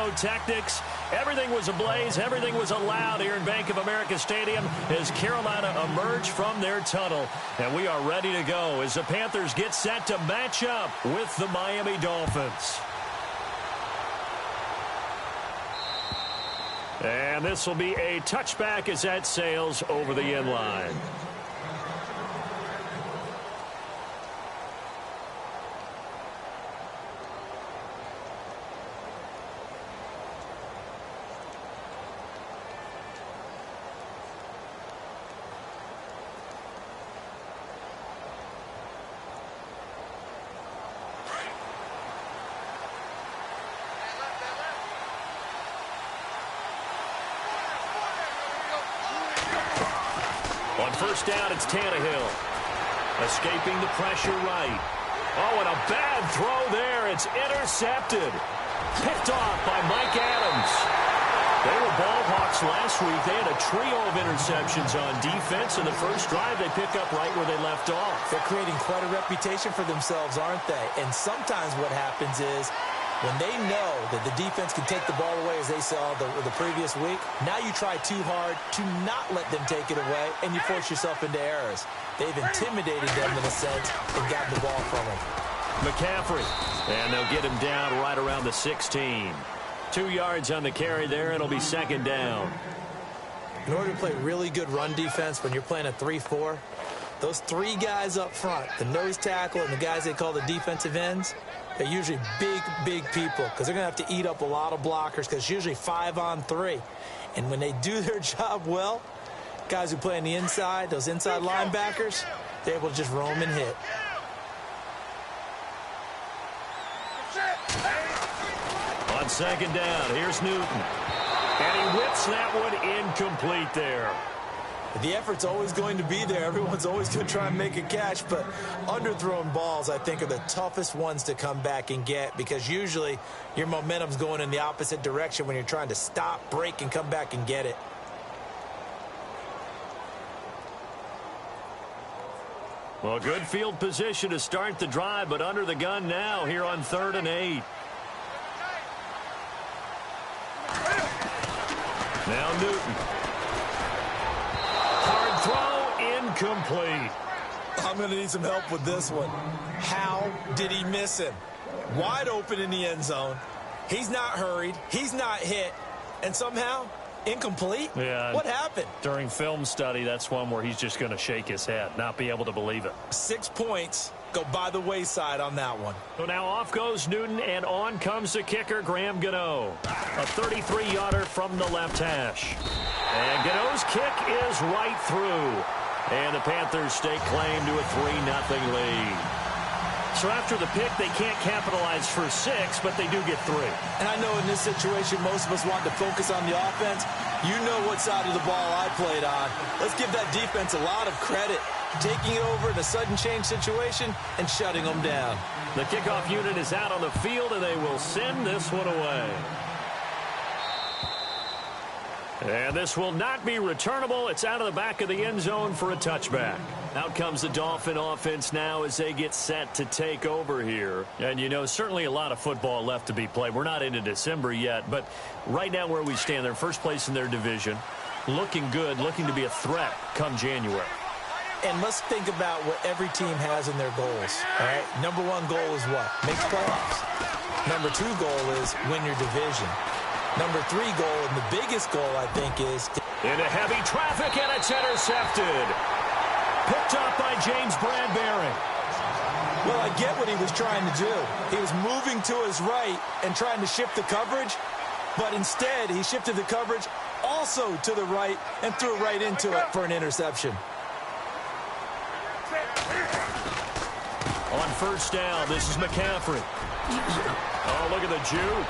pyrotechnics. Everything was ablaze. Everything was allowed here in Bank of America Stadium as Carolina emerged from their tunnel. And we are ready to go as the Panthers get set to match up with the Miami Dolphins. And this will be a touchback as that sails over the end line. On first down, it's Tannehill. Escaping the pressure right. Oh, and a bad throw there. It's intercepted. Picked off by Mike Adams. They were ball hawks last week. They had a trio of interceptions on defense. In the first drive, they pick up right where they left off. They're creating quite a reputation for themselves, aren't they? And sometimes what happens is when they know that the defense can take the ball away, as they saw the previous week, now you try too hard to not let them take it away, and you force yourself into errors. They've intimidated them in a sense and gotten the ball from them. McCaffrey, and they'll get him down right around the 16. 2 yards on the carry there. It'll be second down. In order to play really good run defense when you're playing a 3-4, those three guys up front, the nose tackle and the guys they call the defensive ends, they're usually big people because they're going to have to eat up a lot of blockers because it's usually 5-on-3. And when they do their job well, guys who play on the inside, those inside linebackers, they're able to just roam and hit. On second down, here's Newton. And he whips that one incomplete there. The effort's always going to be there. Everyone's always going to try and make a catch, but underthrown balls, I think, are the toughest ones to come back and get because usually your momentum's going in the opposite direction when you're trying to stop, break, and come back and get it. Well, good field position to start the drive, but under the gun now here on 3rd and 8. Now Newton. Incomplete. I'm going to need some help with this one. How did he miss him? Wide open in the end zone. He's not hurried. He's not hit. And somehow, incomplete? Yeah. What happened? During film study, that's one where he's just going to shake his head, not be able to believe it. 6 points go by the wayside on that one. So now off goes Newton, and on comes the kicker, Graham Gano. A 33-yarder from the left hash. And Gano's kick is right through. And the Panthers stake claim to a 3-0 lead. So after the pick, they can't capitalize for 6, but they do get 3. And I know in this situation, most of us want to focus on the offense. You know what side of the ball I played on. Let's give that defense a lot of credit. Taking it over in a sudden change situation and shutting them down. The kickoff unit is out on the field, and they will send this one away. And this will not be returnable. It's out of the back of the end zone for a touchback. Out comes the Dolphin offense now as they get set to take over here. And, you know, certainly a lot of football left to be played. We're not into December yet, but right now where we stand, they're first place in their division. Looking good, looking to be a threat come January. And let's think about what every team has in their goals. All right, number 1 goal is what? Make the playoffs. Number 2 goal is win your division. Number 3 goal, and the biggest goal, I think, is... Into heavy traffic, and it's intercepted. Picked up by James Bradbury. Well, I get what he was trying to do. He was moving to his right and trying to shift the coverage, but instead he shifted the coverage also to the right and threw right into it for an interception. On first down, this is McCaffrey. Oh, look at the juke.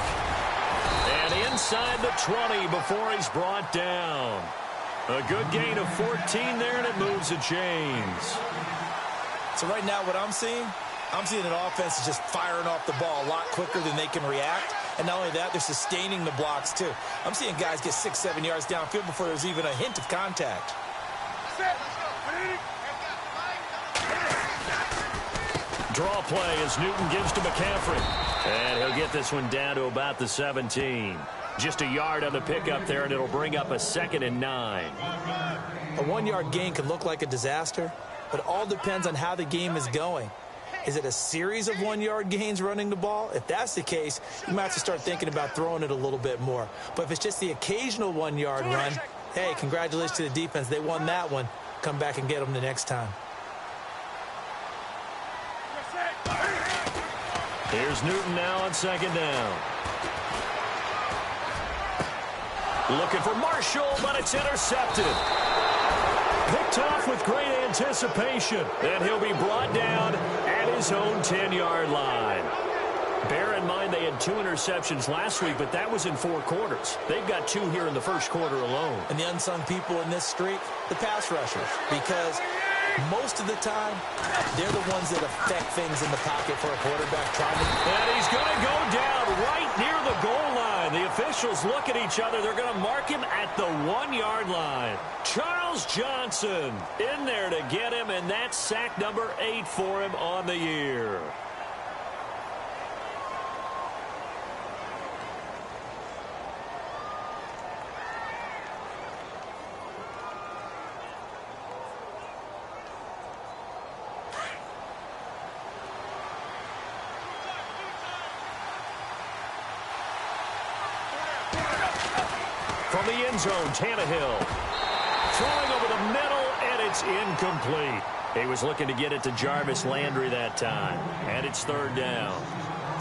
And inside the 20 before he's brought down. A good gain of 14 there, and it moves the chains. So right now what I'm seeing an offense is just firing off the ball a lot quicker than they can react. And not only that, they're sustaining the blocks too. I'm seeing guys get 6-7 yards downfield before there's even a hint of contact. Draw play as Newton gives to McCaffrey. And he'll get this one down to about the 17. Just a yard on the pickup there, and it'll bring up a 2nd and 9. A 1-yard gain can look like a disaster, but it all depends on how the game is going. Is it a series of 1-yard gains running the ball? If that's the case, you might have to start thinking about throwing it a little bit more. But if it's just the occasional 1-yard run, hey, congratulations to the defense. They won that one. Come back and get them the next time. Here's Newton now on 2nd down. Looking for Marshall, but it's intercepted. Picked off with great anticipation. And he'll be brought down at his own 10-yard line. Bear in mind they had 2 interceptions last week, but that was in 4 quarters. They've got 2 here in the first quarter alone. And the unsung people in this streak, the pass rushers, because most of the time, they're the ones that affect things in the pocket for a quarterback trying to... And he's going to go down right near the goal line. The officials look at each other. They're going to mark him at the 1-yard line. Charles Johnson in there to get him, and that's sack number 8 for him on the year. From the end zone, Tannehill throwing over the middle, and it's incomplete. He was looking to get it to Jarvis Landry that time, and it's 3rd down.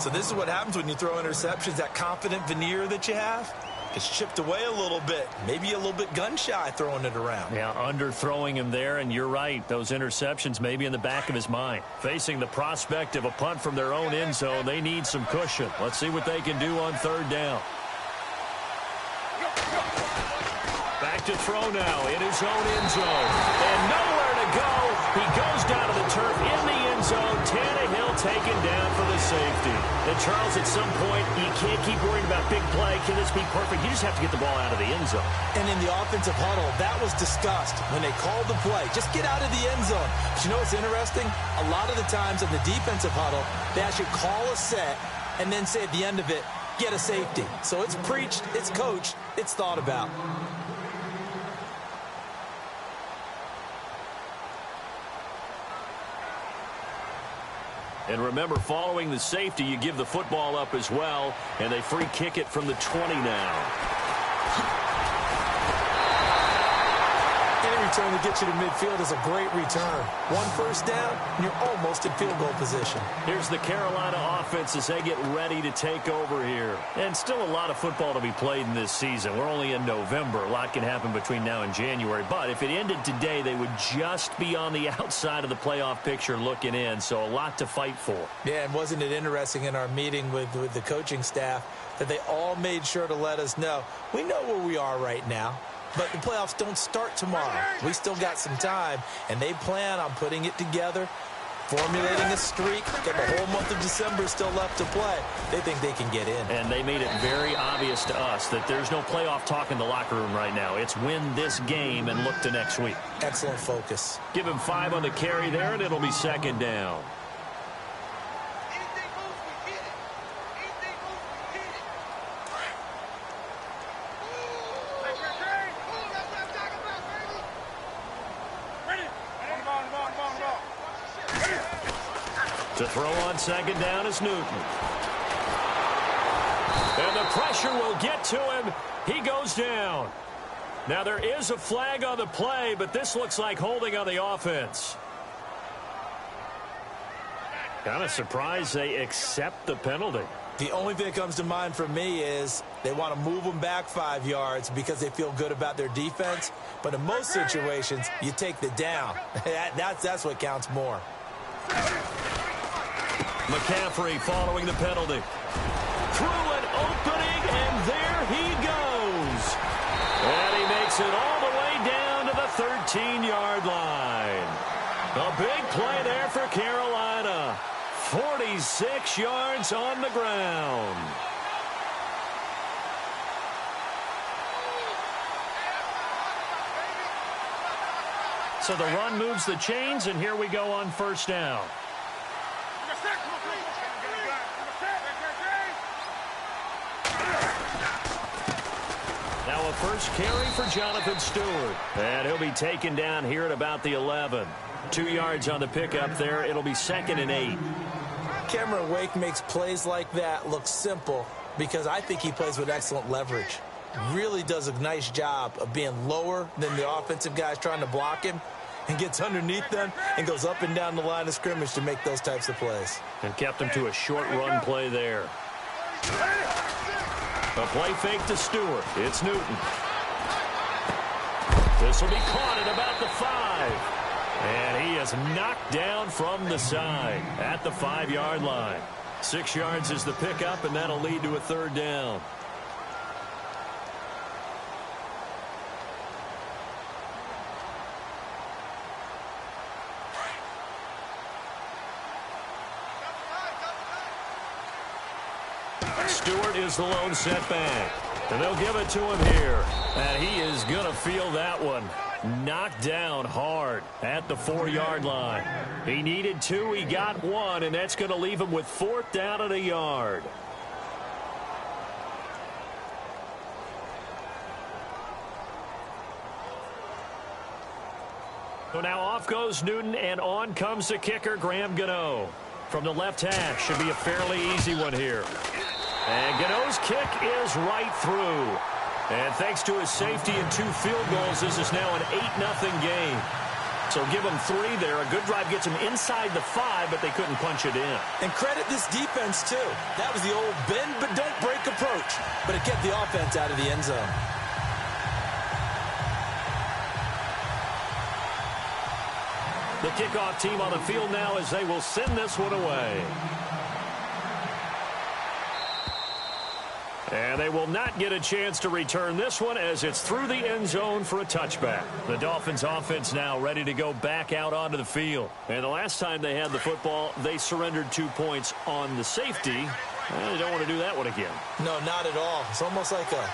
So this is what happens when you throw interceptions. That confident veneer that you have gets chipped away a little bit. Maybe a little bit gun-shy throwing it around. Yeah, underthrowing him there, and you're right. Those interceptions may be in the back of his mind. Facing the prospect of a punt from their own end zone, they need some cushion. Let's see what they can do on 3rd down. Back to throw now in his own end zone. And nowhere to go. He goes down to the turf in the end zone. Tannehill taken down for the safety. And Charles, at some point, you can't keep worrying about big play. Can this be perfect? You just have to get the ball out of the end zone. And in the offensive huddle, that was discussed when they called the play. Just get out of the end zone. But you know what's interesting? A lot of the times in the defensive huddle, they actually call a set and then say at the end of it, get a safety. So it's preached, it's coached, it's thought about. And remember, following the safety, you give the football up as well, and they free kick it from the 20 now. Any return that gets you to midfield is a great return. 1 first down, and you're almost in field goal position. Here's the Carolina offense as they get ready to take over here. And still a lot of football to be played in this season. We're only in November. A lot can happen between now and January. But if it ended today, they would just be on the outside of the playoff picture looking in. So a lot to fight for. Yeah, and wasn't it interesting in our meeting with the coaching staff that they all made sure to let us know, we know where we are right now. But the playoffs don't start tomorrow. We still got some time, and they plan on putting it together, formulating a streak, got the whole month of December still left to play. They think they can get in. And they made it very obvious to us that there's no playoff talk in the locker room right now. It's win this game and look to next week. Excellent focus. Give him 5 on the carry there, and it'll be 2nd down. To throw on 2nd down is Newton. And the pressure will get to him. He goes down. Now there is a flag on the play, but this looks like holding on the offense. Kind of surprised they accept the penalty. The only thing that comes to mind for me is they want to move them back 5 yards because they feel good about their defense. But in most situations, you take the down. That's what counts more. McCaffrey following the penalty. Through an opening, and there he goes. And he makes it all the way down to the 13-yard line. A big play there for Carolina. 46 yards on the ground. So the run moves the chains, and here we go on 1st down. first carry for Jonathan Stewart. And he'll be taken down here at about the 11. 2 yards on the pickup there. It'll be 2nd and 8. Cameron Wake makes plays like that look simple because I think he plays with excellent leverage. Really does a nice job of being lower than the offensive guys trying to block him and gets underneath them and goes up and down the line of scrimmage to make those types of plays. And kept him to a short run play there. A play fake to Stewart. It's Newton. This will be caught at about the 5. And he is knocked down from the side at the 5-yard line. 6 yards is the pickup, and that'll lead to a 3rd down. Stewart is the lone setback. And they'll give it to him here. And he is going to feel that one. Knocked down hard at the 4-yard line. He needed 2. He got 1. And that's going to leave him with 4th down and a yard. So now off goes Newton. And on comes the kicker, Graham Gano. From the left hash. Should be a fairly easy one here. And Gano's kick is right through. And thanks to his safety and 2 field goals, this is now an 8-0 game. So give him 3 there. A good drive gets him inside the 5, but they couldn't punch it in. And credit this defense, too. That was the old bend but don't break approach. But it kept the offense out of the end zone. The kickoff team on the field now as they will send this one away. And they will not get a chance to return this one as it's through the end zone for a touchback. The Dolphins offense now ready to go back out onto the field. And the last time they had the football, they surrendered 2 points on the safety. Well, they don't want to do that one again. No, not at all. It's almost like a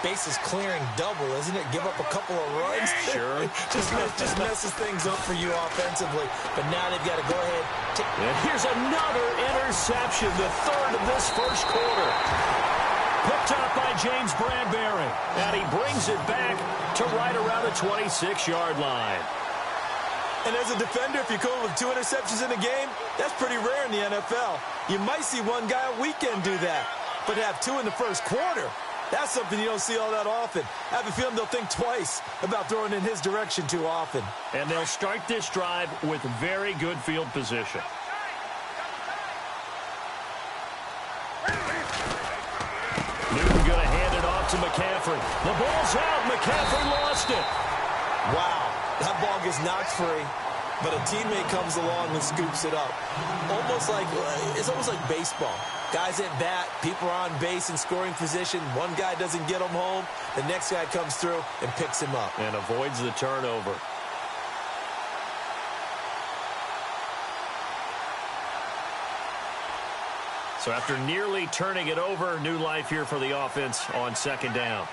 bases clearing double, isn't it? Give up a couple of runs. Sure. just messes things up for you offensively. But now they've got to go ahead. And here's another interception, the 3rd of this first quarter. Picked up by James Bradbury. And he brings it back to right around the 26-yard line. And as a defender, if you go with 2 interceptions in a game, that's pretty rare in the NFL. You might see one guy a weekend do that. But to have 2 in the first quarter, that's something you don't see all that often. I have a feeling they'll think twice about throwing in his direction too often. And they'll start this drive with very good field position. Newton going to hand it off to McCaffrey. The ball's out. McCaffrey lost it. Wow, that ball gets knocked free, but a teammate comes along and scoops it up. It's almost like baseball. Guys at bat, people are on base in scoring position. One guy doesn't get him home. The next guy comes through and picks him up. And avoids the turnover. So after nearly turning it over, new life here for the offense on 2nd down.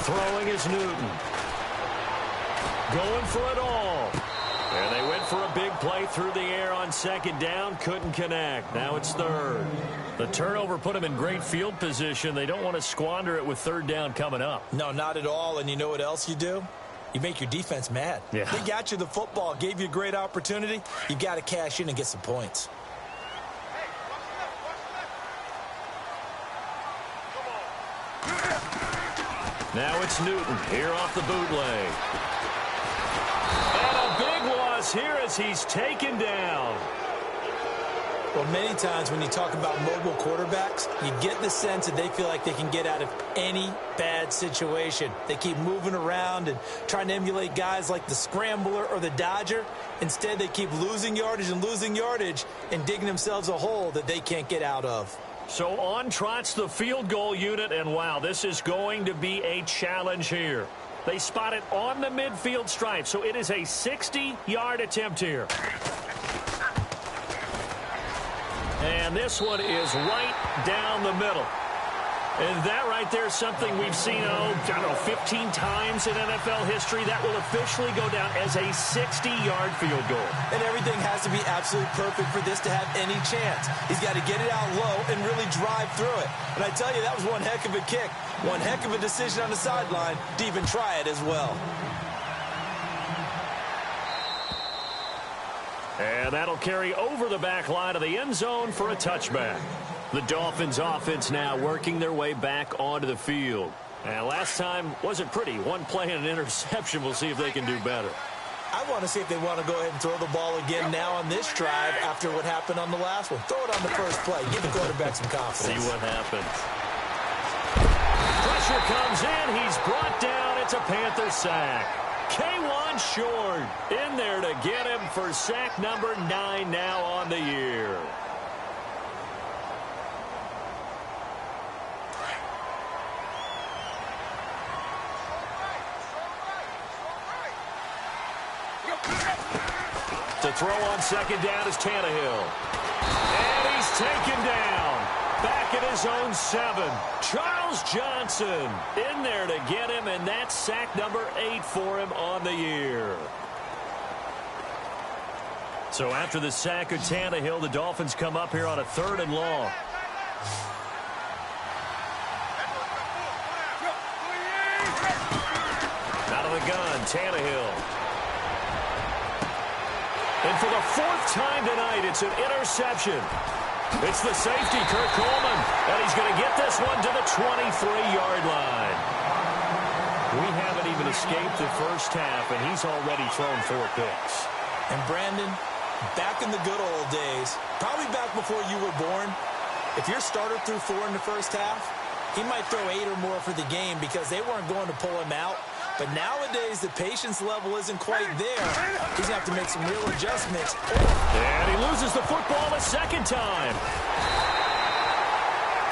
Throwing is Newton. Going for it all. And they went for a big play through the air on 2nd down. Couldn't connect. Now it's 3rd. The turnover put them in great field position. They don't want to squander it with 3rd down coming up. No, not at all. And you know what else you do? You make your defense mad. Yeah. They got you the football, gave you a great opportunity. You got to cash in and get some points. Now it's Newton here off the bootleg. And a big loss here as he's taken down. Well, many times when you talk about mobile quarterbacks, you get the sense that they feel like they can get out of any bad situation. They keep moving around and trying to emulate guys like the Scrambler or the Dodger. Instead, they keep losing yardage and digging themselves a hole that they can't get out of. So on trots the field goal unit, and wow, this is going to be a challenge here. They spot it on the midfield stripe, so it is a 60-yard attempt here. And this one is right down the middle. And that right there is something we've seen, I don't know, 15 times in NFL history. That will officially go down as a 60-yard field goal. And everything has to be absolutely perfect for this to have any chance. He's got to get it out low and really drive through it. And I tell you, that was one heck of a kick. One heck of a decision on the sideline to even try it as well. And that'll carry over the back line of the end zone for a touchback. The Dolphins offense now working their way back onto the field. And last time wasn't pretty. One play and an interception. We'll see if they can do better. I want to see if they want to go ahead and throw the ball again now on this drive after what happened on the last one. Throw it on the first play. Give the quarterback some confidence. See what happens. Pressure comes in. He's brought down. It's a Panther sack. K1 Short in there to get him for sack number 9 now on the year. To throw on second down is Tannehill. And he's taken down. Back at his own 7. Charles Johnson in there to get him, and that's sack number 8 for him on the year. So after the sack of Tannehill, the Dolphins come up here on a 3rd and long. Out of the gun, Tannehill. And for the 4th time tonight, it's an interception. It's the safety, Kirk Coleman, and he's going to get this one to the 23-yard line. We haven't even escaped the first half, and he's already thrown 4 picks. And Brandon, back in the good old days, probably back before you were born, if your starter threw 4 in the first half, he might throw 8 or more for the game because they weren't going to pull him out. But nowadays, the patience level isn't quite there. He's going to have to make some real adjustments. And he loses the football a second time.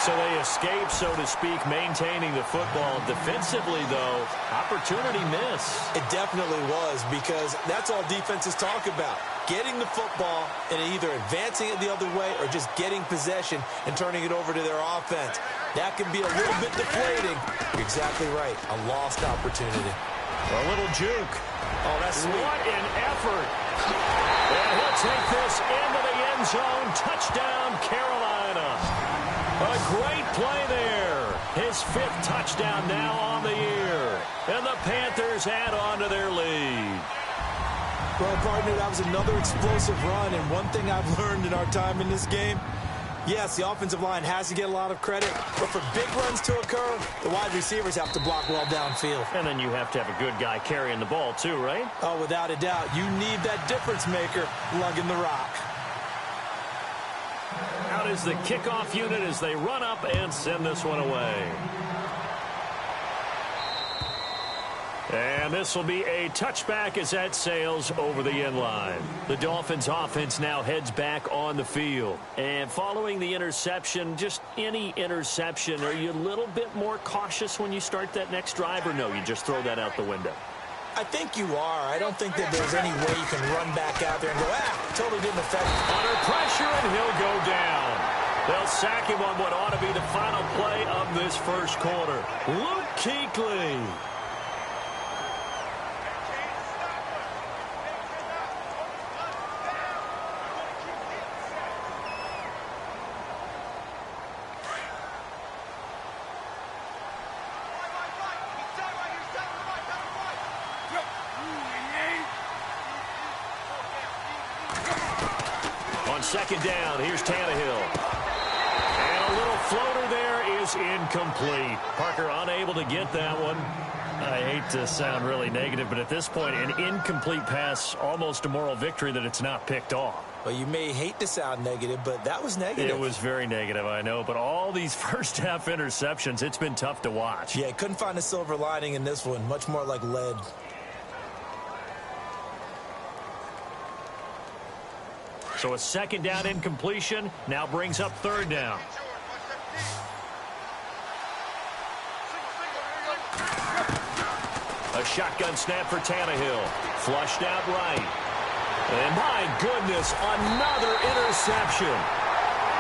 So they escape, so to speak, maintaining the football. Defensively, though, opportunity miss. It definitely was, because that's all defenses talk about. Getting the football and either advancing it the other way or just getting possession and turning it over to their offense. That can be a little bit deflating. You're exactly right. A lost opportunity. A little juke. Oh, that's sweet. What an effort. And he'll take this into the end zone. Touchdown, Carolina. A great play there. His 5th touchdown now on the year. And the Panthers add on to their lead. Well, partner, that was another explosive run. And one thing I've learned in our time in this game, yes, the offensive line has to get a lot of credit, but for big runs to occur, the wide receivers have to block well downfield. And then you have to have a good guy carrying the ball too, right? Oh, without a doubt. You need that difference maker lugging the rock. Out is the kickoff unit as they run up and send this one away. And this will be a touchback as that sails over the end line. The Dolphins offense now heads back on the field. And following the interception, just any interception, are you a little bit more cautious when you start that next drive, or no, you just throw that out the window? I think you are. I don't think that there's any way you can run back out there and go, totally didn't affect him. Under pressure, and he'll go down. They'll sack him on what ought to be the final play of this first quarter. Luke Kuechly. Second down, here's Tannehill. And a little floater there is incomplete. Parker unable to get that one. I hate to sound really negative, but at this point, an incomplete pass, almost a moral victory that it's not picked off. Well, you may hate to sound negative, but that was negative. It was very negative, I know, but all these first half interceptions, it's been tough to watch. Yeah, couldn't find a silver lining in this one, much more like lead. So a second down incompletion now brings up 3rd down. A shotgun snap for Tannehill. Flushed out right. And my goodness, another interception.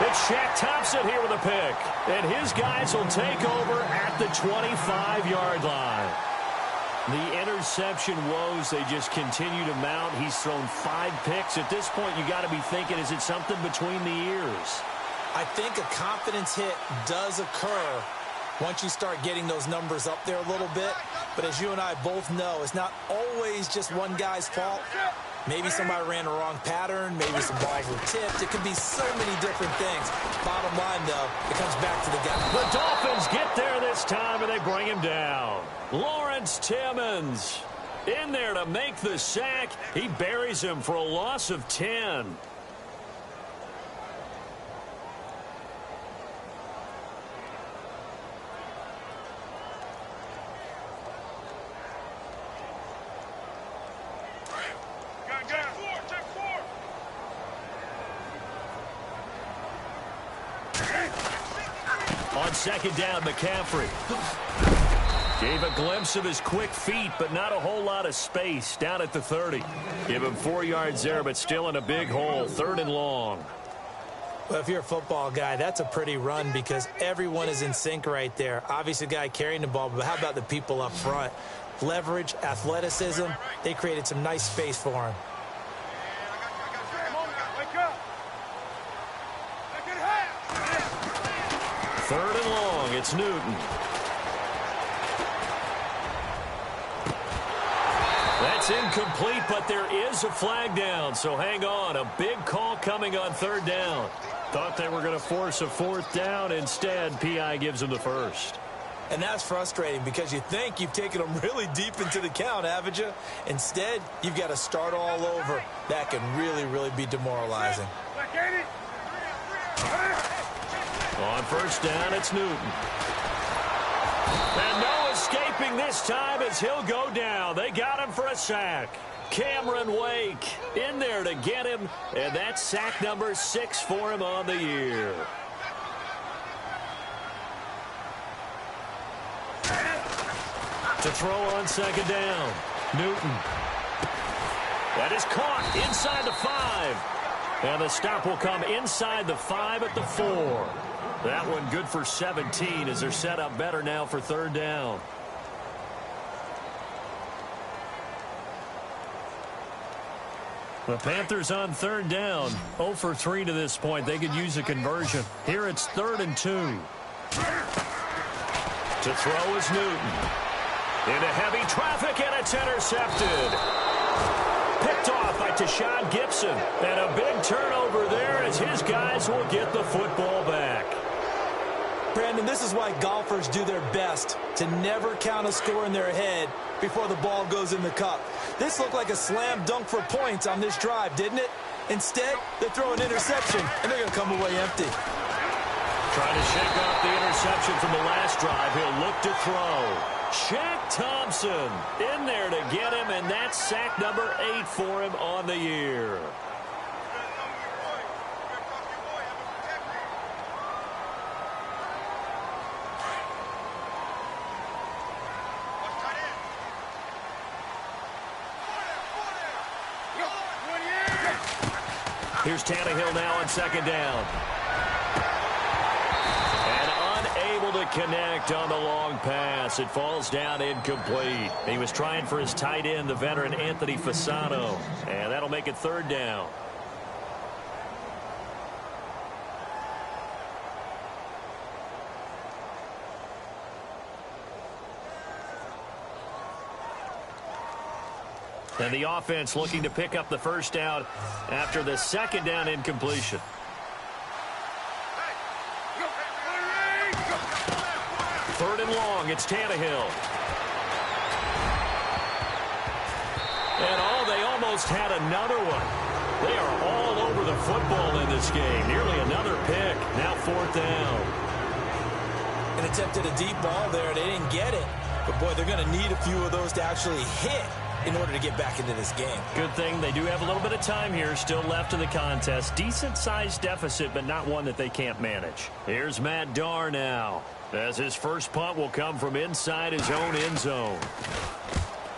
It's Shaq Thompson here with a pick. And his guys will take over at the 25-yard line. The interception woes, they just continue to mount. He's thrown 5 picks. At this point, you got to be thinking, is it something between the ears? I think a confidence hit does occur once you start getting those numbers up there a little bit. But as you and I both know, it's not always just one guy's fault. Maybe somebody ran the wrong pattern. Maybe some balls were tipped. It could be so many different things. Bottom line, though, it comes back to the guy. The Dolphins get there this time, and they bring him down. Lawrence Timmons in there to make the sack. He buries him for a loss of 10. On second down, McCaffrey gave a glimpse of his quick feet, but not a whole lot of space down at the 30. Give him 4 yards there, but still in a big hole. 3rd and long. Well, if you're a football guy, that's a pretty run because everyone is in sync right there. Obviously, the guy carrying the ball, but how about the people up front? Leverage, athleticism, they created some nice space for him. Third and long, it's Newton. That's incomplete, but there is a flag down, so hang on. A big call coming on 3rd down. Thought they were going to force a 4th down. Instead, P.I. gives them the first. And that's frustrating because you think you've taken them really deep into the count, haven't you? Instead, you've got to start all over. That can really, really be demoralizing. On 1st down, it's Newton. And no escaping this time as he'll go down. They got him for a sack. Cameron Wake in there to get him, and that's sack number 6 for him on the year. To throw on 2nd down, Newton. That is caught inside the 5. And the stop will come inside the 5 at the 4. That one good for 17 as they're set up better now for 3rd down. The Panthers on 3rd down. 0 for 3 to this point. They could use a conversion. Here it's 3rd and 2. To throw is Newton. Into heavy traffic, and it's intercepted. Picked off by Tashawn Gibson. And a big turnover there as his guys will get the football back. Brandon, this is why golfers do their best to never count a score in their head before the ball goes in the cup. This looked like a slam dunk for points on this drive, didn't it? Instead, they throw an interception, and they're going to come away empty. Trying to shake off the interception from the last drive. He'll look to throw. Shaq Thompson in there to get him, and that's sack number 8 for him on the year. Here's Tannehill now on 2nd down. And unable to connect on the long pass. It falls down incomplete. He was trying for his tight end, the veteran Anthony Fasano. And that'll make it 3rd down. And the offense looking to pick up the 1st down after the 2nd down incompletion. Third and long, it's Tannehill. And they almost had another one. They are all over the football in this game. Nearly another pick. Now 4th down. And attempted a deep ball there. They didn't get it. But, boy, they're going to need a few of those to actually hit in order to get back into this game. Good thing they do have a little bit of time here still left in the contest. Decent-sized deficit, but not one that they can't manage. Here's Matt Darr now, as his first punt will come from inside his own end zone.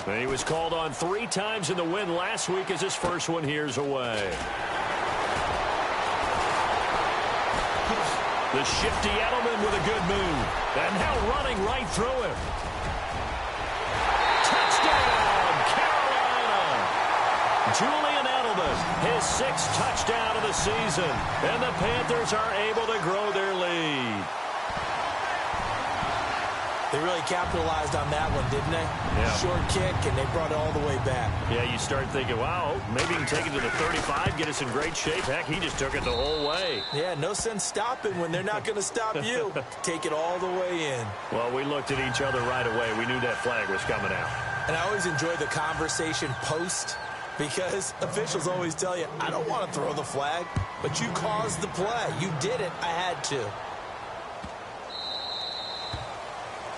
And he was called on 3 times in the win last week as his first one here's away. The shifty Edelman with a good move. And now running right through him. Touchdown, Carolina! Julian Edelman, his 6th touchdown of the season. And the Panthers are able to grow their lead. They really capitalized on that one, didn't they? Yeah. Short kick, and they brought it all the way back. Yeah, you start thinking, wow, maybe he can take it to the 35, get us in great shape. Heck, he just took it the whole way. Yeah, no sense stopping when they're not going to stop you. Take it all the way in. Well, we looked at each other right away. We knew that flag was coming out. And I always enjoy the conversation post, because officials always tell you, I don't want to throw the flag, but you caused the play. You did it. I had to.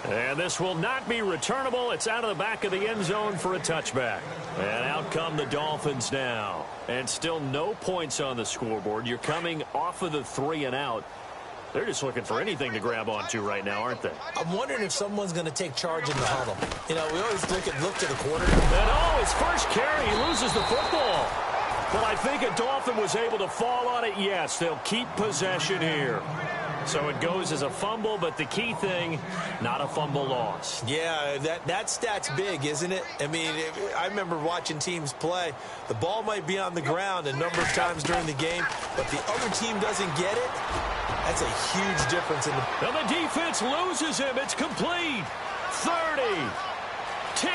And this will not be returnable. It's out of the back of the end zone for a touchback. And out come the Dolphins now. And still no points on the scoreboard. You're coming off of the 3 and out. They're just looking for anything to grab onto right now, aren't they? I'm wondering if someone's going to take charge in the huddle. You know, we always look to the quarterback. And oh, his first carry, he loses the football. But I think a Dolphin was able to fall on it. Yes, they'll keep possession here. So it goes as a fumble, but the key thing, not a fumble loss. Yeah, that stat's big, isn't it? I mean, I remember watching teams play. The ball might be on the ground a number of times during the game, but the other team doesn't get it. That's a huge difference. And the defense loses him. It's complete. 30, 10,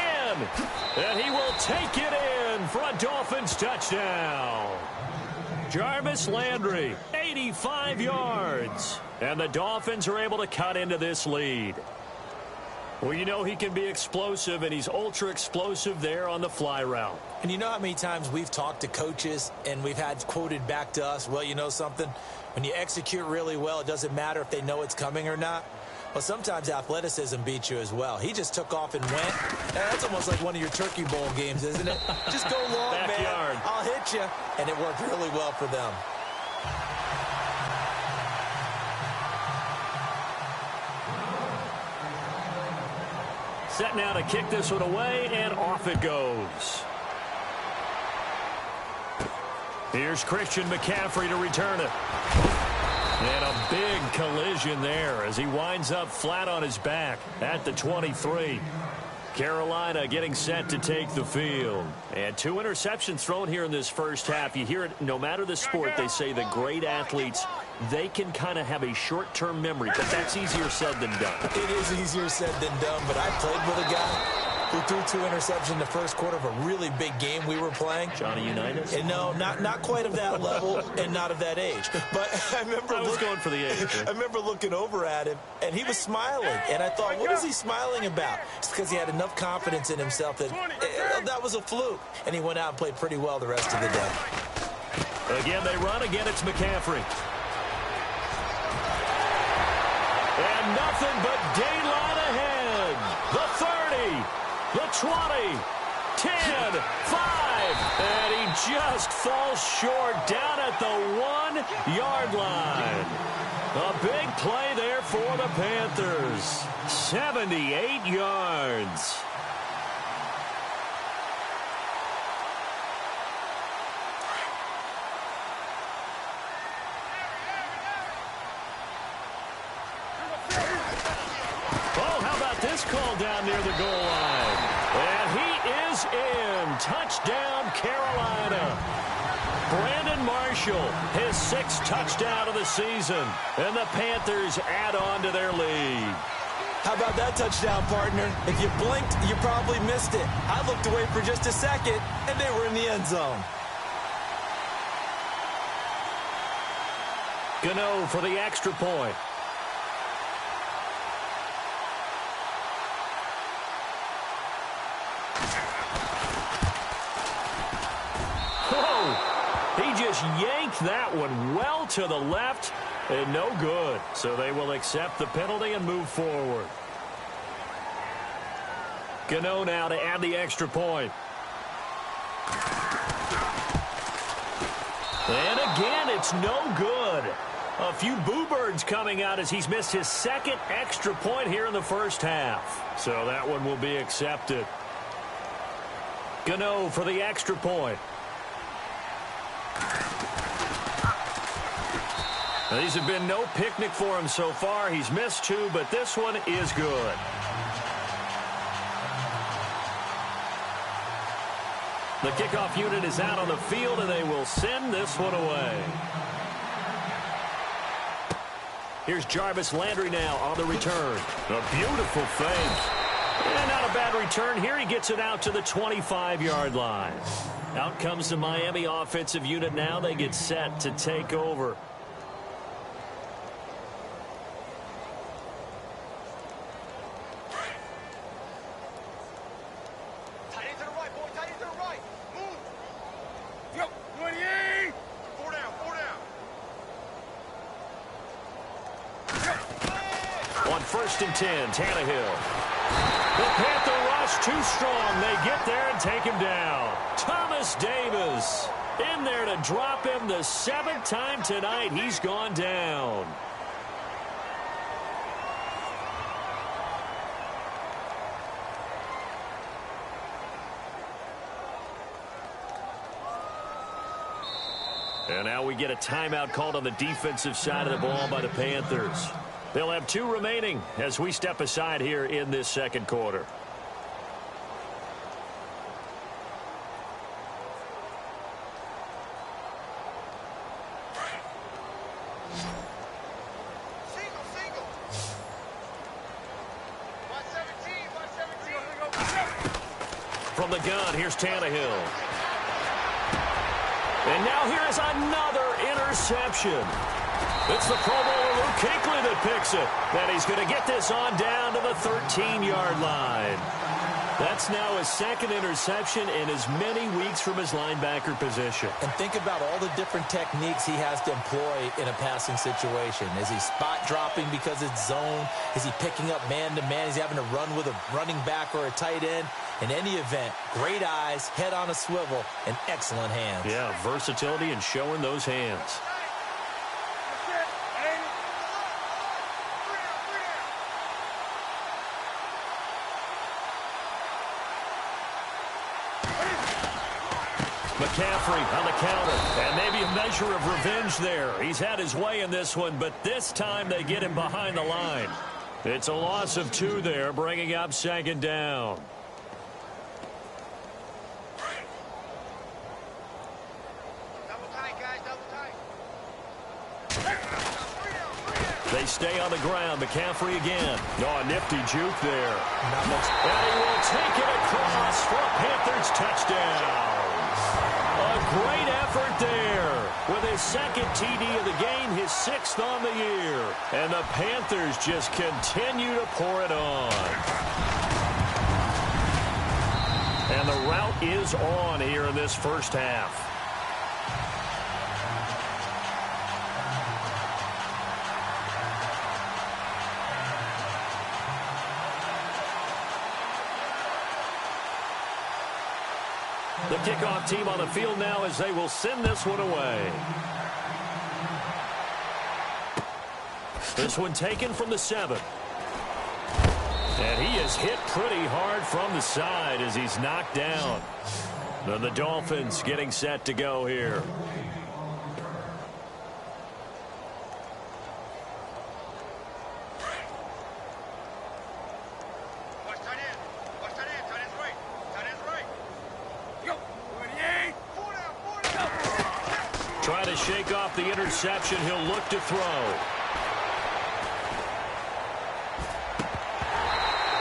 and he will take it in for a Dolphins touchdown. Jarvis Landry, 85 yards. And the Dolphins are able to cut into this lead. Well, you know he can be explosive, and he's ultra-explosive there on the fly route. And you know how many times we've talked to coaches, and we've had quoted back to us, well, you know something? When you execute really well, it doesn't matter if they know it's coming or not. Well, sometimes athleticism beats you as well. He just took off and went. That's almost like one of your Turkey Bowl games, isn't it? Just go long, Backyard. man. I'll hit you. And it worked really well for them. Set now to kick this one away, and off it goes. Here's Christian McCaffrey to return it. And a big collision there as he winds up flat on his back at the 23. Carolina getting set to take the field. And 2 interceptions thrown here in this first half. You hear it, no matter the sport, they say the great athletes, they can kind of have a short-term memory, but that's easier said than done. It is easier said than done, but I played with a guy who threw 2 interceptions in the first quarter of a really big game we were playing. Johnny Unitas? And no, not quite of that level and not of that age. But I remember I was going for the age. I remember looking over at him, and he was smiling. And I thought, what is he smiling about? It's because he had enough confidence in himself that that was a fluke. And he went out and played pretty well the rest of the day. Again, they run. Again, it's McCaffrey. And nothing but daylight ahead. The 30, the 20, 10, 5. And he just falls short down at the 1-yard line. A big play there for the Panthers. 78 yards. Call down near the goal line. And he is in. Touchdown, Carolina. Brandon Marshall, his 6th touchdown of the season. And the Panthers add on to their lead. How about that touchdown, partner? If you blinked, you probably missed it. I looked away for just a second, and they were in the end zone. Gano for the extra point. He just yanked that one well to the left, and no good. So they will accept the penalty and move forward. Gano now to add the extra point. And again, it's no good. A few boo birds coming out as he's missed his 2nd extra point here in the first half. So that one will be accepted. Gano for the extra point. These have been no picnic for him so far. He's missed 2, but this one is good. The kickoff unit is out on the field, and they will send this one away. Here's Jarvis Landry now on the return. A beautiful fake. And not a bad return here. He gets it out to the 25-yard line. Out comes the Miami offensive unit now. They get set to take over. On 1st and 10, Tannehill. The Panther rush too strong. They get there and take him down. Thomas Davis in there to drop him the 7th time tonight. He's gone down. And now we get a timeout called on the defensive side of the ball by the Panthers. They'll have 2 remaining as we step aside here in this second quarter. From the gun, here's Tannehill. And now here is another interception. It's the Pro Bowler Luke Kuechly that picks it. And he's going to get this on down to the 13-yard line. That's now his 2nd interception in as many weeks from his linebacker position. And think about all the different techniques he has to employ in a passing situation. Is he spot dropping because it's zone? Is he picking up man-to-man? Is he having to run with a running back or a tight end? In any event, great eyes, head on a swivel, and excellent hands. Yeah, versatility and showing those hands. McCaffrey on the counter, and maybe a measure of revenge there. He's had his way in this one, but this time they get him behind the line. It's a loss of 2 there, bringing up 2nd down. They stay on the ground. McCaffrey again. Oh, a nifty juke there. Not much. And he will take it across for a Panthers touchdown. A great effort there. With his 2nd TD of the game, his 6th on the year. And the Panthers just continue to pour it on. And the route is on here in this first half. The kickoff team on the field now as they will send this one away. This one taken from the 7. And he is hit pretty hard from the side as he's knocked down. And the Dolphins getting set to go here. Try to shake off the interception. He'll look to throw.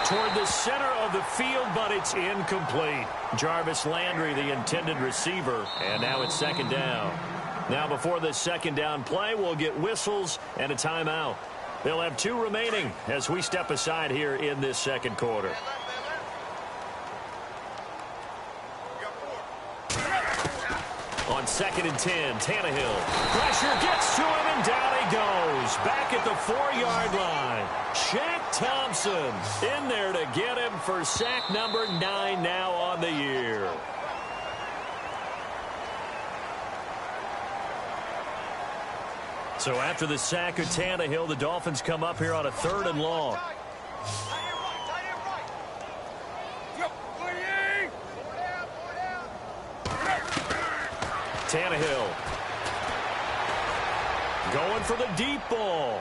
Toward the center of the field, but it's incomplete. Jarvis Landry, the intended receiver, and now it's 2nd down. Now before this 2nd down play, we'll get whistles and a timeout. They'll have 2 remaining as we step aside here in this second quarter. On 2nd and 10, Tannehill. Pressure gets to him, and down he goes. Back at the 4-yard line. Shaq Thompson in there to get him for sack number 9 now on the year. So after the sack of Tannehill, the Dolphins come up here on a 3rd and long. Tannehill. Going for the deep ball.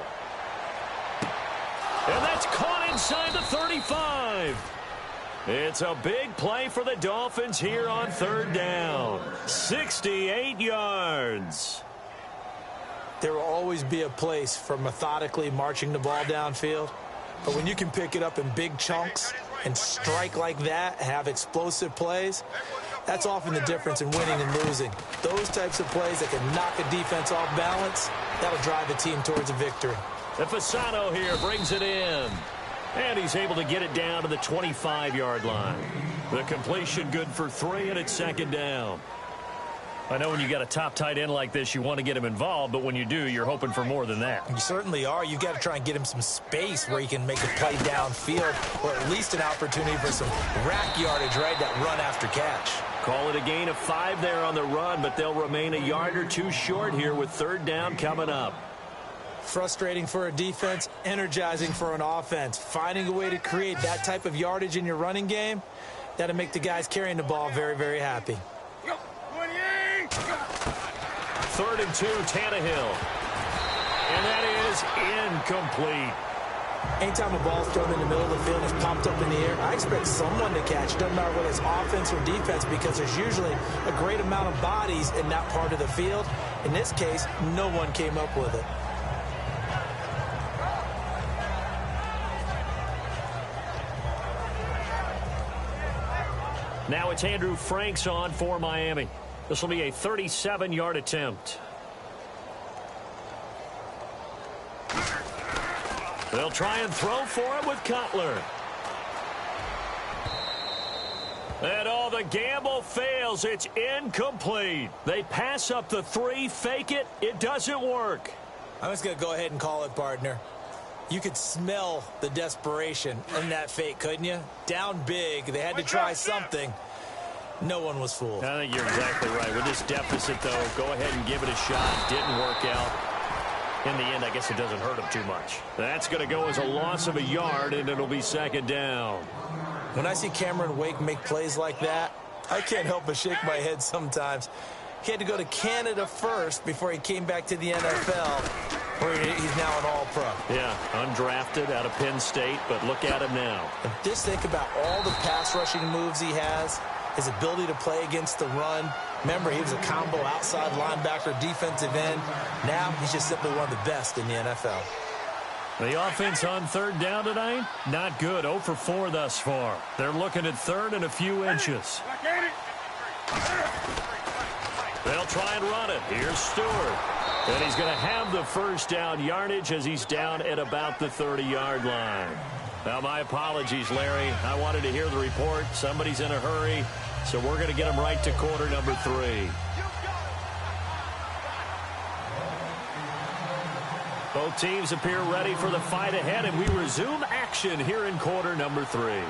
And that's caught inside the 35. It's a big play for the Dolphins here on third down. 68 yards. There will always be a place for methodically marching the ball downfield. But when you can pick it up in big chunks and strike like that, have explosive plays, that's often the difference in winning and losing. Those types of plays that can knock a defense off balance, that'll drive a team towards a victory. The Fasano here brings it in. And he's able to get it down to the 25-yard line. The completion good for 3, and it's second down. I know when you got a top tight end like this, you want to get him involved, but when you do, you're hoping for more than that. You certainly are. You've got to try and get him some space where he can make a play downfield, or at least an opportunity for some rack yardage, right? That run after catch. Call it a gain of 5 there on the run, but they'll remain a yard or two short here with third down coming up. Frustrating for a defense, energizing for an offense. Finding a way to create that type of yardage in your running game, that'll make the guys carrying the ball very, very happy. 3rd and 2, Tannehill. And that is incomplete. Anytime a ball's thrown in the middle of the field and it's popped up in the air, I expect someone to catch. Doesn't matter whether it's offense or defense, because there's usually a great amount of bodies in that part of the field. In this case, no one came up with it. Now it's Andrew Franks on for Miami. This will be a 37-yard attempt. They'll try and throw for it with Cutler. And all the gamble fails. It's incomplete. They pass up the 3, fake it. It doesn't work. I'm just going to go ahead and call it, partner. You could smell the desperation in that fake, couldn't you? Down big. They had to try something. No one was fooled. I think you're exactly right. With this deficit, though, go ahead and give it a shot. Didn't work out. In the end, I guess it doesn't hurt him too much. That's going to go as a loss of a yard, and it'll be second down. When I see Cameron Wake make plays like that, I can't help but shake my head sometimes. He had to go to Canada first before he came back to the NFL, where he's now an all-pro. Yeah, undrafted out of Penn State, but look at him now. And just think about all the pass-rushing moves he has, his ability to play against the run. Remember, he was a combo outside linebacker, defensive end. Now he's just simply one of the best in the NFL. The offense on third down tonight, not good. 0 for 4 thus far. They're looking at third and a few inches. They'll try and run it. Here's Stewart. And he's going to have the first down yardage as he's down at about the 30-yard line. Now, my apologies, Larry. I wanted to hear the report. Somebody's in a hurry, so we're going to get him right to quarter number 3. Both teams appear ready for the fight ahead, and we resume action here in quarter number 3.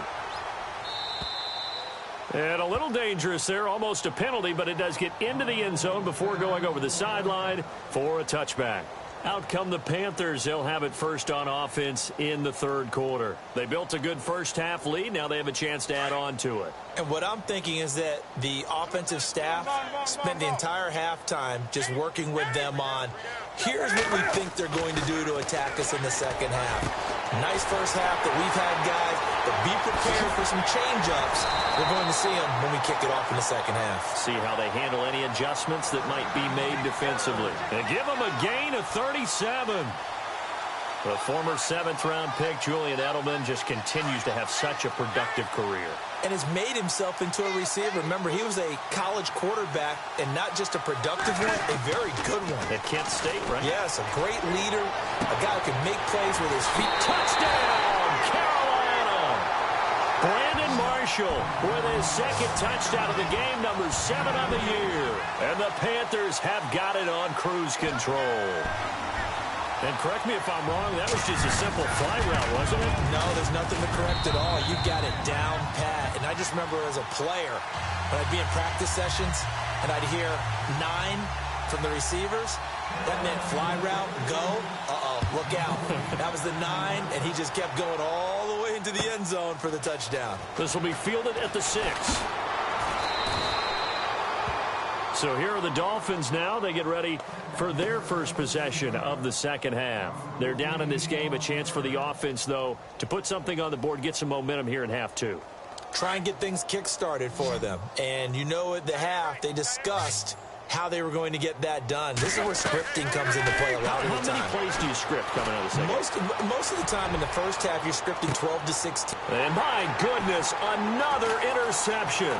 And a little dangerous there, almost a penalty, but it does get into the end zone before going over the sideline for a touchback. Out come the Panthers. They'll have it first on offense in the third quarter. They built a good first-half lead. Now they have a chance to add on to it. And what I'm thinking is that the offensive staff spent the entire halftime just working with them on, here's what we think they're going to do to attack us in the second half. Nice first half that we've had, guys, but be prepared for some change-ups. We're going to see them when we kick it off in the second half. See how they handle any adjustments that might be made defensively. And give them a gain of 37. The former 7th-round pick, Julian Edelman, just continues to have such a productive career. And has made himself into a receiver. Remember, he was a college quarterback, and not just a productive one, a very good one. At Kent State, right? Yes, a great leader, a guy who can make plays with his feet. Touchdown, Carolina! Brandon Marshall with his second touchdown of the game, number 7 on the year. And the Panthers have got it on cruise control. And correct me if I'm wrong, that was just a simple fly route, wasn't it? No, there's nothing to correct at all. You got it down pat. And I just remember as a player, when I'd be in practice sessions and I'd hear 9 from the receivers, that meant fly route, go, look out. That was the 9, and he just kept going all the way into the end zone for the touchdown. This will be fielded at the 6. So here are the Dolphins now. They get ready for their first possession of the second half. They're down in this game. A chance for the offense, though, to put something on the board, get some momentum here in half two. Try and get things kick-started for them. And you know at the half, they discussed how they were going to get that done. This is where scripting comes into play a lot of the time. How many plays do you script coming out of the second? Most of the time in the first half, you're scripting 12 to 16. And my goodness, another interception.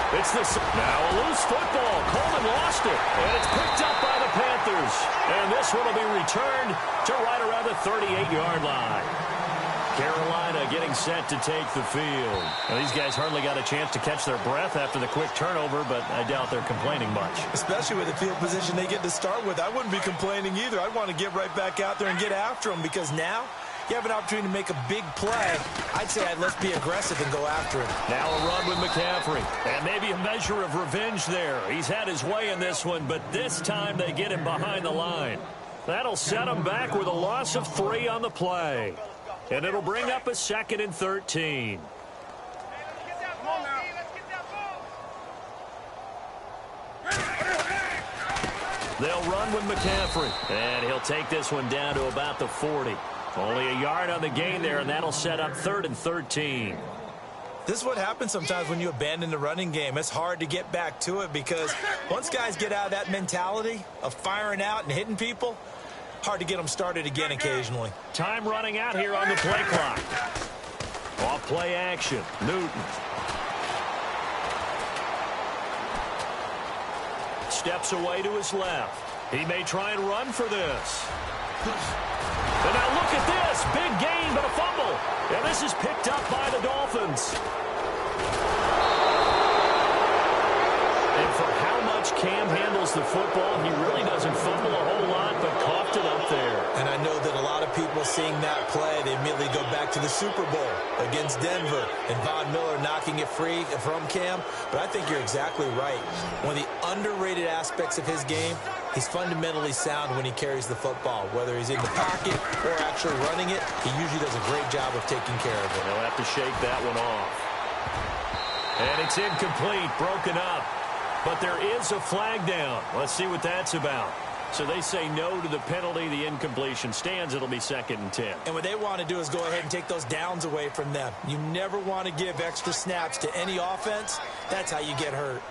It's now a loose football. Coleman lost it, and it's picked up by the Panthers. And this one will be returned to right around the 38-yard line. Carolina getting set to take the field. Now, these guys hardly got a chance to catch their breath after the quick turnover, but I doubt they're complaining much. Especially with the field position they get to start with. I wouldn't be complaining either. I'd want to get right back out there and get after them, because now you have an opportunity to make a big play. I'd say let's be aggressive and go after it. Now a run with McCaffrey. And maybe a measure of revenge there. He's had his way in this one, but this time they get him behind the line. That'll set him back with a loss of 3 on the play. And it'll bring up a 2nd and 13. They'll run with McCaffrey. And he'll take this one down to about the 40. Only a yard on the gain there, and that'll set up 3rd and 13. This is what happens sometimes when you abandon the running game. It's hard to get back to it, because once guys get out of that mentality of firing out and hitting people, hard to get them started again occasionally. Time running out here on the play clock. Off play action. Newton. Steps away to his left. He may try and run for this. And now look at this. Big gain, but a fumble. And this is picked up by the Dolphins. And for how much Cam handles the football, he really doesn't fumble a whole lot, but coughed it up there. And I know that a lot of people seeing that play, they immediately go back to the Super Bowl against Denver and Von Miller knocking it free from Cam. But I think you're exactly right. One of the underrated aspects of his game, he's fundamentally sound when he carries the football. Whether he's in the pocket or actually running it, he usually does a great job of taking care of it. They'll have to shake that one off. And it's incomplete, broken up. But there is a flag down. Let's see what that's about. So they say no to the penalty. The incompletion stands. It'll be 2nd and 10. And what they want to do is go ahead and take those downs away from them. You never want to give extra snaps to any offense. That's how you get hurt.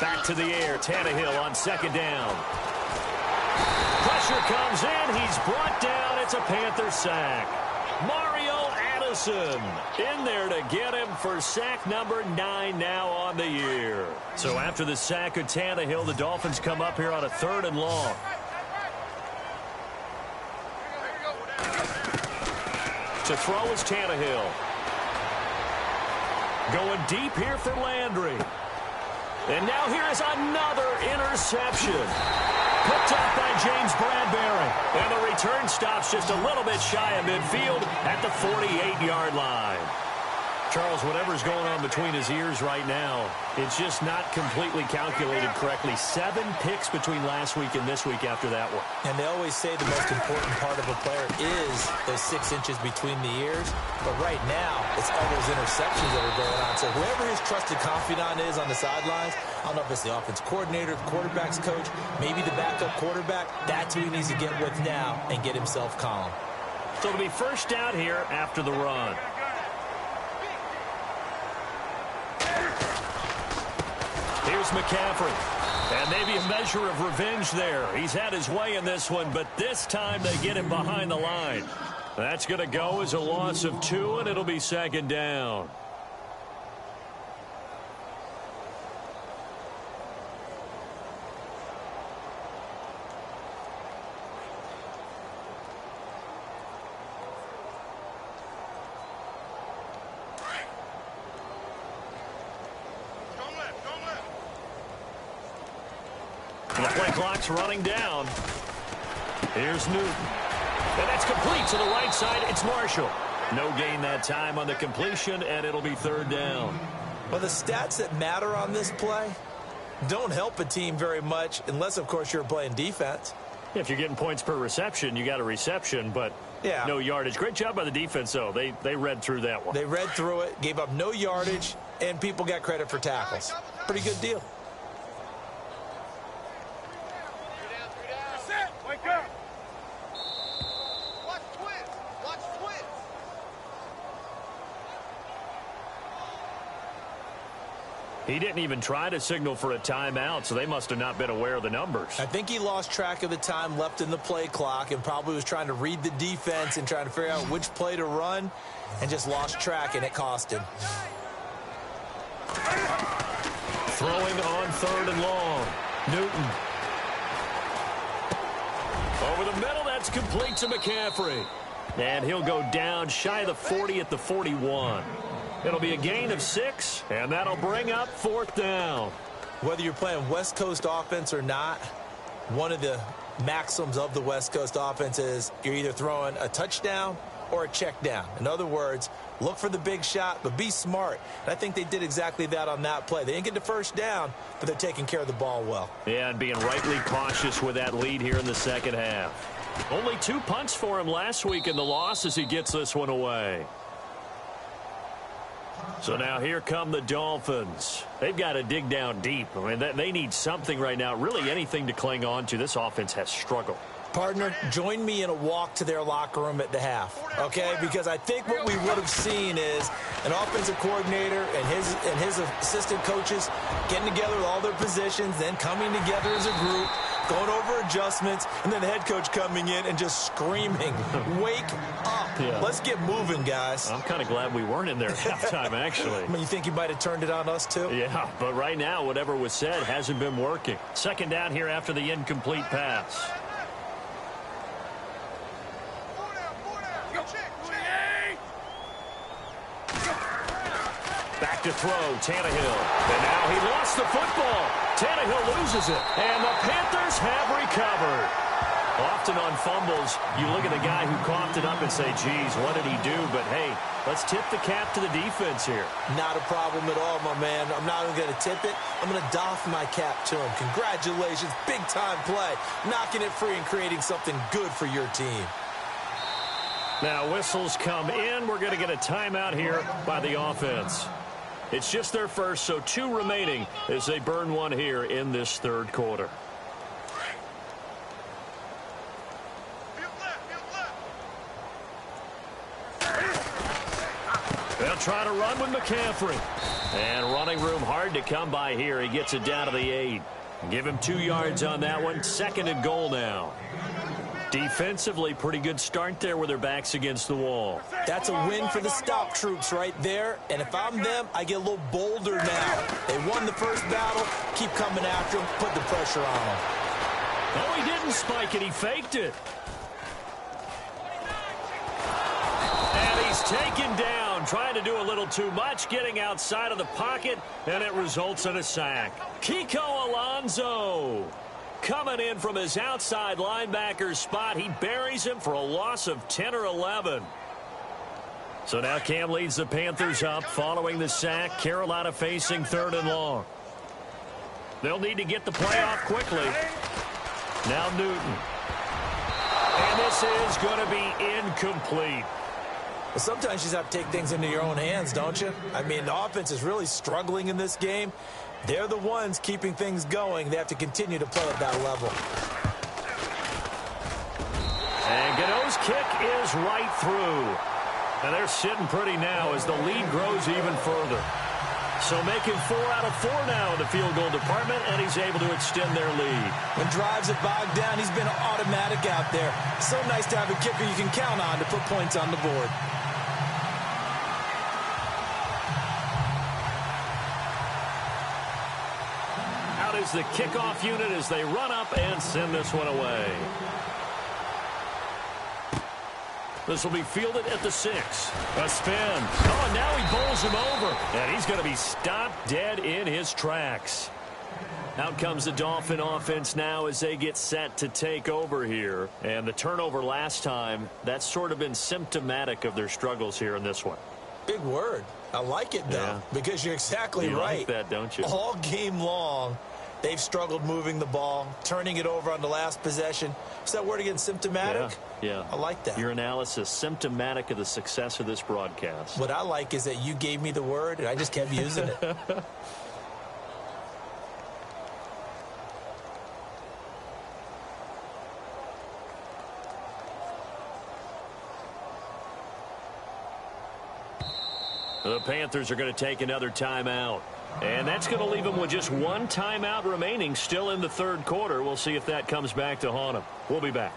Back to the air. Tannehill on 2nd down. Pressure comes in. He's brought down. It's a Panther sack. Mario Addison in there to get him for sack number 9 now on the year. So after the sack of Tannehill, the Dolphins come up here on a 3rd and long. To throw is Tannehill. Going deep here for Landry. And now here is another interception. Picked up by James Bradbury. And the return stops just a little bit shy of midfield at the 48-yard line. Charles, whatever's going on between his ears right now, it's just not completely calculated correctly. 7 picks between last week and this week after that one. And they always say the most important part of a player is those 6 inches between the ears. But right now, it's all those interceptions that are going on. So whoever his trusted confidant is on the sidelines, I don't know if it's the offense coordinator, the quarterback's coach, maybe the backup quarterback, that's who he needs to get with now and get himself calm. So it'll be first down here after the run. Here's McCaffrey. And maybe a measure of revenge there. He's had his way in this one, but this time they get him behind the line. That's going to go as a loss of 2, and it'll be 2nd down. The play clock's running down. Here's Newton. And that's complete to the right side. It's Marshall. No gain that time on the completion, and it'll be 3rd down. Well, the stats that matter on this play don't help a team very much unless, of course, you're playing defense. If you're getting points per reception, you got a reception, but no yardage. Great job by the defense, though. They read through that one. They read through it, gave up no yardage, and people got credit for tackles. Pretty good deal. Wake up! He didn't even try to signal for a timeout, so they must have not been aware of the numbers. I think he lost track of the time left in the play clock and probably was trying to read the defense and trying to figure out which play to run and just lost track, and it cost him. Throwing on 3rd and long. Newton. Over the middle, that's complete to McCaffrey. And he'll go down shy of the 40 at the 41. It'll be a gain of 6, and that'll bring up 4th down. Whether you're playing West Coast offense or not, one of the maxims of the West Coast offense is you're either throwing a touchdown or a check down. In other words, look for the big shot, but be smart. And I think they did exactly that on that play. They didn't get the first down, but they're taking care of the ball well. Yeah, and being rightly cautious with that lead here in the second half. Only 2 punts for him last week in the loss as he gets this one away. So now here come the Dolphins. They've got to dig down deep. I mean, they need something right now, really anything to cling on to. This offense has struggled. Partner, join me in a walk to their locker room at the half, okay? Because I think what we would have seen is an offensive coordinator and his assistant coaches getting together with all their positions, then coming together as a group, going over adjustments, and then the head coach coming in and just screaming, wake up. Yeah. Let's get moving, guys. I'm kind of glad we weren't in there at halftime, actually. I mean, you think you might have turned it on us, too? Yeah, but right now, whatever was said hasn't been working. 2nd down here after the incomplete pass. Back to throw, Tannehill. And now he lost the football. Tannehill loses it. And the Panthers have recovered. Often on fumbles, you look at the guy who coughed it up and say, geez, what did he do? But, hey, let's tip the cap to the defense here. Not a problem at all, my man. I'm not even going to tip it. I'm going to doff my cap to him. Congratulations. Big-time play. Knocking it free and creating something good for your team. Now, whistles come in. We're going to get a timeout here by the offense. It's just their first, so 2 remaining as they burn one here in this 3rd quarter. They'll try to run with McCaffrey. And running room hard to come by here. He gets it down to the 8. Give him 2 yards on that one. 2nd and goal now. Defensively, pretty good start there with their backs against the wall. That's a win for the stop troops right there. And if I'm them, I get a little bolder now. They won the first battle. Keep coming after them. Put the pressure on them. Oh, he didn't spike it. He faked it. And he's taken down, trying to do a little too much, getting outside of the pocket, and it results in a sack. Kiko Alonso coming in from his outside linebacker spot. He buries him for a loss of 10 or 11. So now Cam leads the Panthers up following the sack. Carolina facing 3rd and long. They'll need to get the play off quickly. Now Newton. And this is going to be incomplete. Well, sometimes you just have to take things into your own hands, don't you? I mean, the offense is really struggling in this game. They're the ones keeping things going. They have to continue to play at that level. And Gano's kick is right through. And they're sitting pretty now as the lead grows even further. So making 4 out of 4 now in the field goal department, and he's able to extend their lead. When drives have bogged down, he's been automatic out there. So nice to have a kicker you can count on to put points on the board. Out is the kickoff unit as they run up and send this one away. This will be fielded at the 6. A spin. Oh, and now he bowls him over. And he's going to be stopped dead in his tracks. Out comes the Dolphin offense now as they get set to take over here. And the turnover last time, that's sort of been symptomatic of their struggles here in this one. Big word. I like it, though, because you're exactly right. You like that, don't you? All game long, They've struggled moving the ball, turning it over on the last possession. What's that word again, symptomatic? Yeah. I like that. Your analysis, symptomatic of the success of this broadcast. What I like is that you gave me the word, and I just kept using it. The Panthers are going to take another timeout. And that's going to leave them with just one timeout remaining still in the third quarter. We'll see if that comes back to haunt them. We'll be back.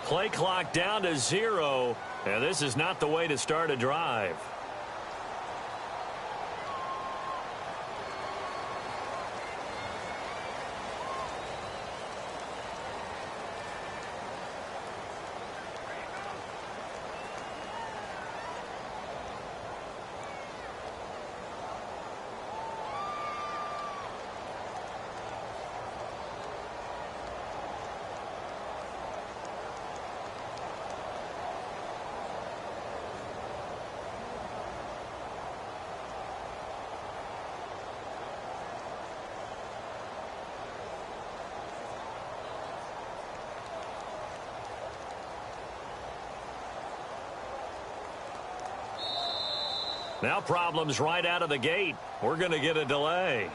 Play clock down to 0. And this is not the way to start a drive. Now problems right out of the gate. We're going to get a delay.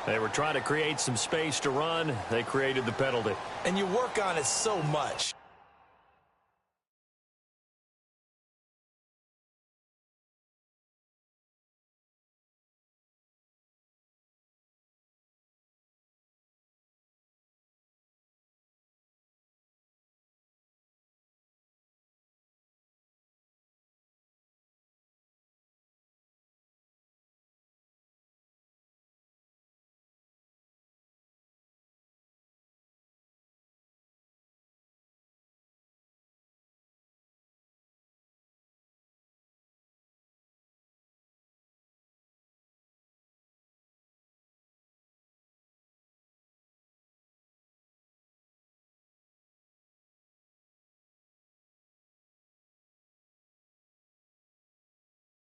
They were trying to create some space to run. They created the penalty. And you work on it so much.